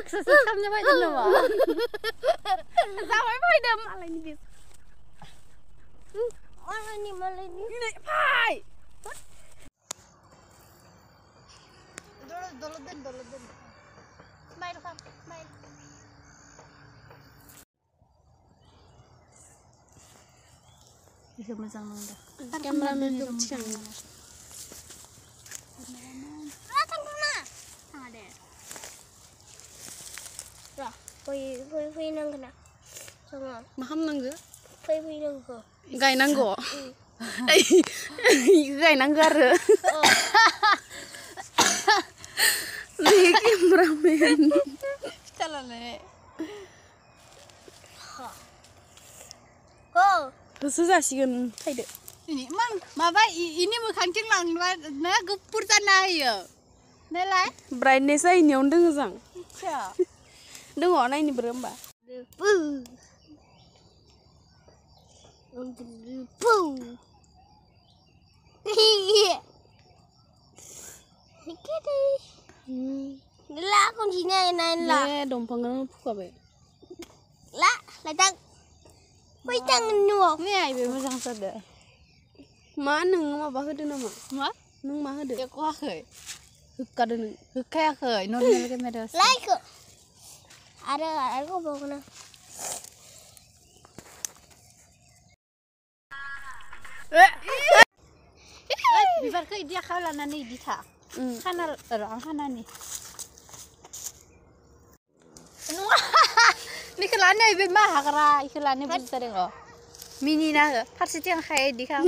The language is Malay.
Sesamnya baik dulu mah. Sampai baik dah malah ni bis. Mana ni malah ni? Ini pai. Dolo. Smile kan, smile. Bisa masang nunda. Kameramen tu cikan. Datang mana? Ada. Dah, pergi nang kena. Sama. Maham nangga? Pergi nang ko. Gai nanggo. Gai nanggar. Nih kameramen. Jalan Ko. Terus sigan haide. Ini mang, maba ini bukan cinglang, na gepur sana ya. Nelai? Brightness ini undang sang. Cia. Dengar na ini berembah. Pu. Pu. Kiri. Lah kuncinya nain lah. Dompang kan buka be. Lah, datang. Wei jangan nuo. Ni ai be masang sada. Ma nung ma ba hede nama. Ma? Nung ma hede. Ya kwa khơi. Hukka de nung. Hukka ya khơi. Non mel ke medas. Like. Ada ko bawa kena. Biar ke dia kala nani dita. Kana orang kana ni. Ni kelana ibe mah hakara, kelana bisa dengo. Mini na, harus tiang kaya di kam.